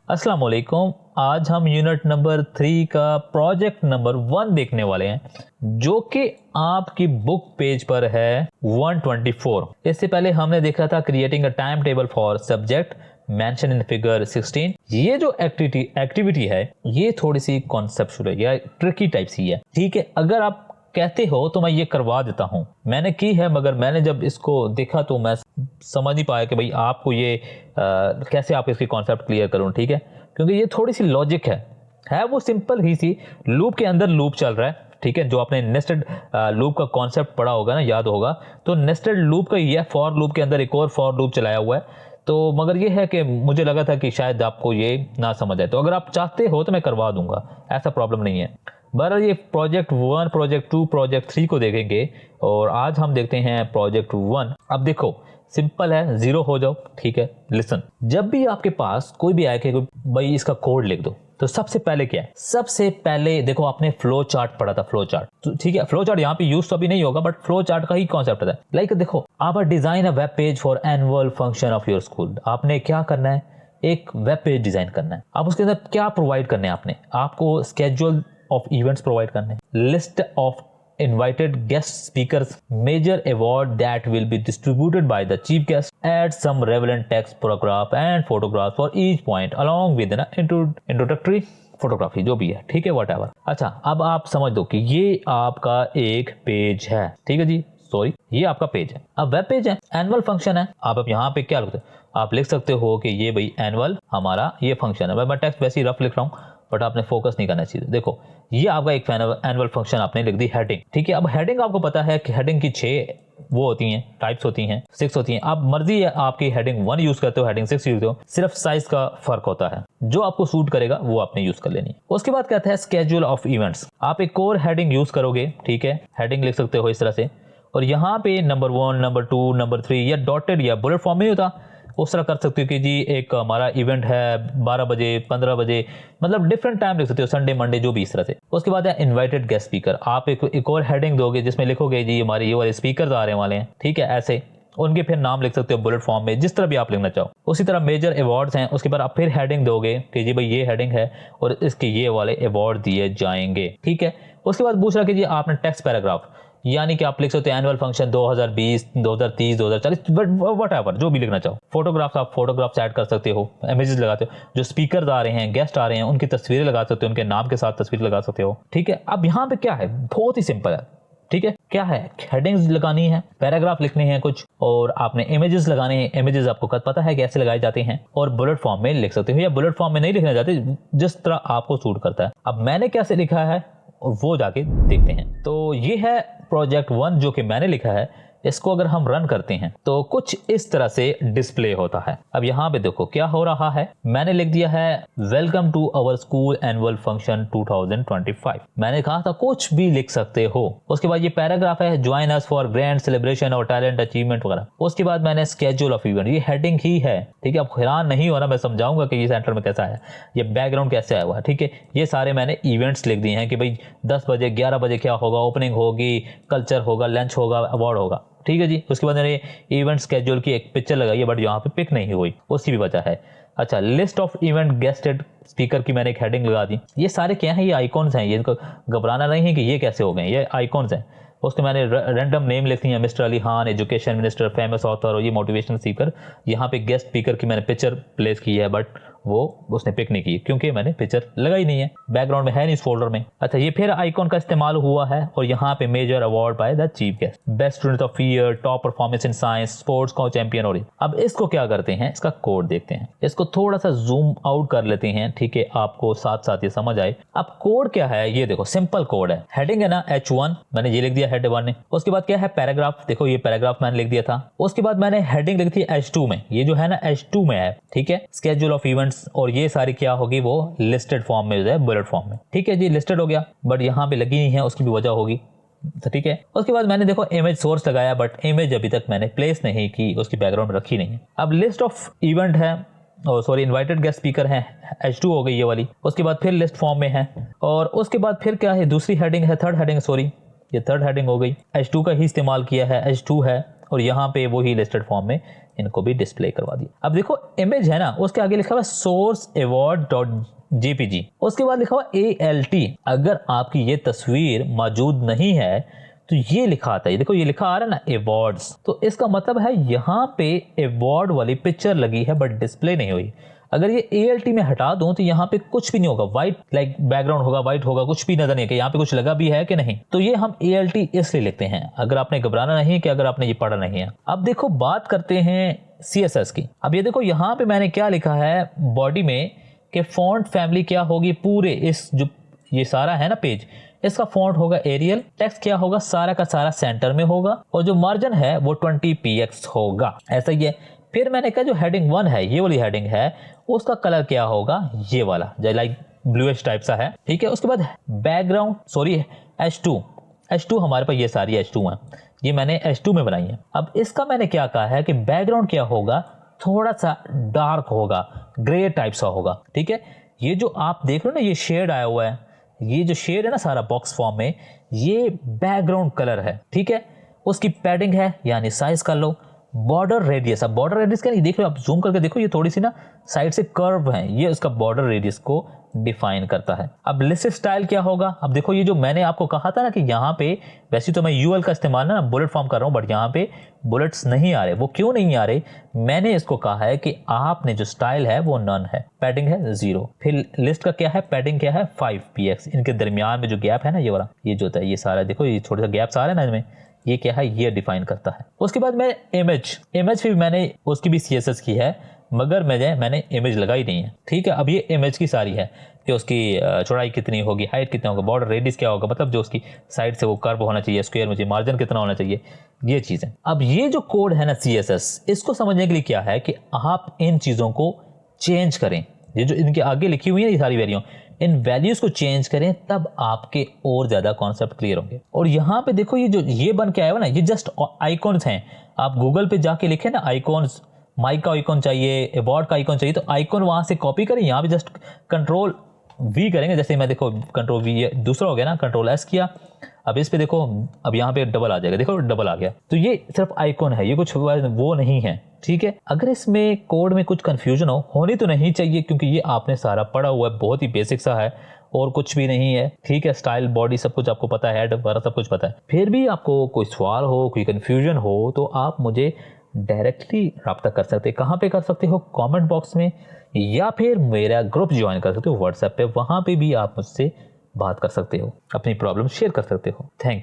अस्सलाम वालेकुम। आज हम यूनिट नंबर 3 का प्रोजेक्ट नंबर 1 देखने वाले हैं, जो कि आपकी बुक पेज पर है 124। इससे पहले हमने देखा था creating a time table for subject mention in figure 16। ये जो एक्टिविटी है ये थोड़ी सी कॉन्सेप्चुअल या ट्रिकी टाइप सी है। ठीक है, अगर आप कहते हो तो मैं ये करवा देता हूँ। मैंने की है, मगर मैंने जब इसको देखा तो मैं समझ नहीं पाया कि भाई आपको ये कैसे आप इसकी कॉन्सेप्ट क्लियर करूँ। ठीक है, क्योंकि ये थोड़ी सी लॉजिक है वो सिंपल ही सी। लूप के अंदर लूप चल रहा है। ठीक है, जो आपने नेस्टेड लूप का कॉन्सेप्ट पढ़ा होगा ना, याद होगा, तो नेस्टेड लूप का ये फॉर लूप के अंदर एक और फॉर लूप चलाया हुआ है। तो मगर ये है कि मुझे लगा था कि शायद आपको ये ना समझ आए, तो अगर आप चाहते हो तो मैं करवा दूंगा, ऐसा प्रॉब्लम नहीं है। बहरहाल ये प्रोजेक्ट 1, प्रोजेक्ट 2, प्रोजेक्ट 3 को देखेंगे और आज हम देखते हैं प्रोजेक्ट 1। अब देखो सिंपल है, 0 हो जाओ। ठीक है, लिसन, जब भी आपके पास कोई भी आए कि भाई इसका कोड लिख दो, तो सबसे पहले क्या है? सबसे पहले देखो, आपने फ्लो चार्ट पढ़ा था, फ्लो चार्ट। तो ठीक है, फ्लो चार्ट यहाँ पे यूज तो अभी नहीं होगा, बट फ्लो चार्ट का ही कॉन्सेप्ट है। लाइक देखो, आप design a web page for annual function of your school. आपने क्या करना है? एक वेब पेज डिजाइन करना है। आप उसके अंदर क्या प्रोवाइड करने हैं? आपको स्केड्यूल ऑफ इवेंट्स प्रोवाइड करने, list of invited guest speakers, major award that will be distributed by the chief guest, add some relevant text, paragraph and photographs for each point along with an introductory photography, जो भी है। ठीक है, whatever। अच्छा, अब आप समझ दो कि ये आपका एक पेज है। ठीक है जी, सॉरी, ये आपका पेज है। अब वेब पेज है, एनुअल फंक्शन है। आप अब यहाँ पे क्या लिखते हो? आप लिख सकते हो कि ये भाई एनुअल हमारा ये फंक्शन है। मैं टेक्स्ट वैसे ही रफ लिख रहा हूँ, बट आपने फोकस नहीं करना चाहिए। देखो, ये आपका एक एनुअल फंक्शन आपने लिख दी हेडिंग। ठीक है, अब हेडिंग आपको पता है कि हेडिंग की 6 वो होती हैं, टाइप्स होती हैं, 6 होती हैं। आप मर्जी है, आपकी हेडिंग 1 यूज करते हो, हेडिंग 6 यूज करते हो, सिर्फ साइज का फर्क होता है। जो आपको सूट करेगा वो आपने यूज कर लेनी है। उसके बाद कहता है स्केड्यूल ऑफ इवेंट्स। आप एक और हेडिंग यूज करोगे। ठीक है, हेडिंग लिख सकते हो इस तरह से, और यहाँ पे नंबर 1, नंबर 2, नंबर 3 या डॉटेड या बुलेट फॉर्म में होता, उस तरह कर सकते हो कि जी एक हमारा इवेंट है 12 बजे, 15 बजे, मतलब डिफरेंट टाइम लिख सकते हो, संडे मंडे, जो भी इस तरह से। उसके बाद है इनवाइटेड गेस्ट स्पीकर। आप एक और हेडिंग दोगे जिसमें लिखोगे जी हमारे ये वाले स्पीकर आ रहे वाले हैं। ठीक है, ऐसे उनके फिर नाम लिख सकते हो बुलेट फॉर्म में, जिस तरह भी आप लिखना चाहो। उसी तरह मेजर अवार्ड्स हैं, उसके बाद आप फिर हेडिंग दोगे कि जी भाई ये हेडिंग है और इसके ये वाले अवार्ड दिए जाएंगे। ठीक है, उसके बाद पूछ रहा कि जी आपने टेक्स्ट पैराग्राफ, यानी कि आप लिख सकते हो एनुअल फंक्शन 2020, 2030, 2040, वट एवर, जो भी लिखना चाहो। फोटोग्राफ्स, आप फोटोग्राफ्स ऐड कर सकते हो, इमेजेस लगाते हो, जो स्पीकर आ रहे हैं, गेस्ट आ रहे हैं, उनकी तस्वीरें लगा सकते हो, उनके नाम के साथ तस्वीर लगा सकते हो। ठीक है, अब यहाँ पे क्या है? बहुत ही सिंपल है। ठीक है, क्या है? हेडिंग्स लगानी है, पैराग्राफ लिखने हैं कुछ, और आपने इमेजेस लगाने हैं। इमेजेस आपको पता है कैसे लगाए जाते हैं, और बुलेट फॉर्म में लिख सकते हो, या बुलेट फॉर्म में नहीं लिखना चाहते, जिस तरह आपको सूट करता है। अब मैंने कैसे लिखा है और वो जाके देखते हैं। तो ये है प्रोजेक्ट 1 जो कि मैंने लिखा है। इसको अगर हम रन करते हैं तो कुछ इस तरह से डिस्प्ले होता है। अब यहाँ पे देखो क्या हो रहा है। मैंने लिख दिया है welcome to our school annual function 2025। मैंने कहा था कुछ भी लिख सकते हो। उसके बाद ये पैराग्राफ है, join us for grand celebration और टैलेंट अचीवमेंट वगैरह। उसके बाद मैंने स्केड्यूल ऑफ इवेंट, ये हेडिंग ही है। ठीक है, आप हैरान नहीं होना, मैं समझाऊंगा कि ये सेंटर में कैसा है, ये बैकग्राउंड कैसे आया हुआ है। ठीक है, ये सारे मैंने इवेंट्स लिख दिए हैं कि भाई 10 बजे, 11 बजे क्या होगा, ओपनिंग होगी, कल्चर होगा, लंच होगा, अवार्ड होगा। ठीक है जी, उसके बाद मैंने इवेंट स्केड्यूल की एक पिक्चर लगाई है, बट यहाँ पे पिक नहीं हुई, उसकी भी वजह है। अच्छा, list of event gazetted speaker की मैंने एक हेडिंग लगा दी। ये सारे क्या हैं? ये आइकॉन्स हैं, ये इनको घबराना नहीं है कि ये कैसे हो गए, ये आइकॉन्स हैं। उसके मैंने रैंडम नेम लिख दी है, mister Ali Khan, education minister, famous author, और ये मोटिवेशनल स्पीकर। यहाँ पे गेस्ट स्पीकर की मैंने पिक्चर प्लेस की है, बट वो उसने पिक नहीं की क्योंकि मैंने पिक्चर लगाई नहीं है, बैकग्राउंड में है नहीं इस फोल्डर में। अच्छा, ये फिर आइकॉन का इस्तेमाल हुआ है, और यहाँ पे major award by the chief guest, best student of year, top performance in science, sports का चैंपियन। और अब इसको क्या करते हैं, इसका कोड देखते हैं। इसको थोड़ा सा जूम आउट कर लेते हैं, ठीक है, आपको साथ साथ ये समझ आए। अब कोड क्या है ये देखो, सिंपल कोड है। हेडिंग है ना H1, मैंने ये लिख दिया हेड 1 ने। उसके बाद क्या है? पैराग्राफ। देखो ये पैराग्राफ मैंने लिख दिया था। उसके बाद मैंने हेडिंग लिख दी H2 में, ये जो है ना H2 में है। ठीक है, स्केड्यूल ऑफ इवेंट्स, और ये सारी क्या होगी, वो लिस्टेड फॉर्म में है, बुलेट फॉर्म में। ठीक है जी, लिस्टेड हो गया, बट यहाँ पे लगी नहीं है, उसकी भी वजह होगी। तो ठीक है, उसके बाद मैंने देखो इमेज सोर्स लगाया, बट इमेज अभी तक मैंने प्लेस नहीं की, उसकी बैकग्राउंड रखी नहीं है। अब लिस्ट ऑफ इवेंट है, सॉरी इनवाइटेड गेस्ट स्पीकर है, H2 हो गई ये वाली। उसके बाद फिर लिस्ट फॉर्म में है, और उसके बाद फिर क्या है, दूसरी हेडिंग है, थर्ड हेडिंग, सॉरी ये थर्ड हेडिंग हो गई, H2 का ही इस्तेमाल किया है, H2 है, और यहाँ पे वही लिस्टेड फॉर्म में इनको भी डिस्प्ले करवा दिया। अब देखो इमेज है ना, उसके आगे लिखा हुआ सोर्स अवार्ड डॉट जेपीजी, उसके बाद लिखा हुआ ALT। अगर आपकी ये तस्वीर मौजूद नहीं है तो ये लिखा आता है, देखो ये लिखा आ रहा है ना अवार्ड्स, तो इसका मतलब है यहाँ पे अवार्ड वाली पिक्चर लगी है बट डिस्प्ले नहीं हुई। अगर ये ALT में हटा दूं तो यहाँ पे कुछ भी नहीं होगा, व्हाइट लाइक बैकग्राउंड होगा, व्हाइट होगा, कुछ भी नजर नहीं है कि यहाँ पे कुछ लगा भी है कि नहीं। तो ये हम ALT इसलिए लिखते हैं, अगर आपने घबराना नहीं है कि अगर आपने ये पढ़ा नहीं है। अब देखो बात करते हैं CSS की। अब ये देखो यहाँ पे मैंने क्या लिखा है बॉडी में कि फॉन्ट फैमिली क्या होगी, पूरे इस जो ये सारा है ना पेज, इसका फॉन्ट होगा एरियल, टेक्स्ट क्या होगा, सारा का सारा सेंटर में होगा, और जो मार्जिन है वो 20px होगा, ऐसा ही है। फिर मैंने कहा जो हेडिंग 1 है, ये वाली हेडिंग है, उसका कलर क्या होगा, ये वाला जो लाइक ब्लूइश टाइप सा है, ठीक है। उसके बाद बैकग्राउंड सॉरी H2 हमारे पास ये सारी H2 है, ये मैंने H2 में बनाई है। अब इसका मैंने क्या कहा है कि बैकग्राउंड क्या होगा, थोड़ा सा डार्क होगा, ग्रे टाइप सा होगा, ठीक है। ये जो आप देख रहे हो ना ये शेड आया हुआ है, ये जो शेड है ना सारा बॉक्स फॉर्म में, ये बैकग्राउंड कलर है, ठीक है। उसकी पैडिंग है यानी साइज कर लो। बॉर्डर रेडियस, अब बॉर्डर रेडियस क्या नहीं देख रहे हो आप, जूम करके देखो, ये थोड़ी सी ना साइड से कर्व है, ये उसका बॉर्डर रेडियस को डिफाइन करता है। अब लिस्ट स्टाइल क्या होगा, अब देखो ये जो मैंने आपको कहा था ना कि यहाँ पे वैसे तो मैं UL का इस्तेमाल ना बुलेट फॉर्म कर रहा हूँ, बट यहाँ पे बुलेट्स नहीं आ रहे। वो क्यों नहीं आ रहे, मैंने इसको कहा है कि आपने जो स्टाइल है वो नन है, पैडिंग है 0, फिर लिस्ट का क्या है, पैडिंग क्या है 5px, इनके दरमियान में जो गैप है ना ये वाला, ये जो होता है ये सारा देखो ये थोड़े सा गैप्स आ रहे हैं ना इनमें, ये क्या है, ये डिफाइन करता है। उसके बाद मैं इमेज भी मैंने उसकी भी CSS की है, मगर मैंने इमेज लगाई नहीं है, ठीक है। अब ये इमेज की सारी है कि उसकी चौड़ाई कितनी होगी, हाइट कितना होगा, बॉर्डर रेडियस क्या होगा, मतलब जो उसकी साइड से वो कर्व होना चाहिए, स्क्वायर में चाहिए, मार्जिन कितना होना चाहिए, ये चीज़ें। अब ये जो कोड है ना CSS, इसको समझने के लिए क्या है कि आप इन चीज़ों को चेंज करें, ये जो इनके आगे लिखी हुई है ये सारी वैल्यू, इन वैल्यूज को चेंज करें, तब आपके और ज्यादा कॉन्सेप्ट क्लियर होंगे। और यहाँ पे देखो ये जो ये बन के आया हुआ ना, ये जस्ट आइकॉन्स हैं। आप गूगल पे जाके लिखे ना आइकॉन्स, माइक का आइकॉन चाहिए, अवार्ड का आइकॉन चाहिए, तो आइकॉन वहां से कॉपी करें, यहाँ पे जस्ट Ctrl+V करेंगे, जैसे मैं देखो Ctrl+V दूसरा हो गया ना, Ctrl+S किया, अब इस पे देखो, अब यहाँ पे डबल आ जाएगा, देखो डबल आ गया। तो ये सिर्फ आइकॉन है, ये कुछ वो नहीं है, ठीक है। अगर इसमें कोड में कुछ कंफ्यूजन होनी तो नहीं चाहिए, क्योंकि ये आपने सारा पढ़ा हुआ है, बहुत ही बेसिक सा है और कुछ भी नहीं है, ठीक है। स्टाइल, बॉडी सब कुछ आपको पता है, हेड वगैरह सब कुछ पता है। फिर भी आपको कोई सवाल हो, कोई कंफ्यूजन हो, तो आप मुझे डायरेक्टली रब्ता कर सकते हैं। कहाँ पे कर सकते हो, कमेंट बॉक्स में, या फिर मेरा ग्रुप ज्वाइन कर सकते हो व्हाट्सएप पे, वहाँ पे भी आप मुझसे बात कर सकते हो, अपनी प्रॉब्लम शेयर कर सकते हो। थैंक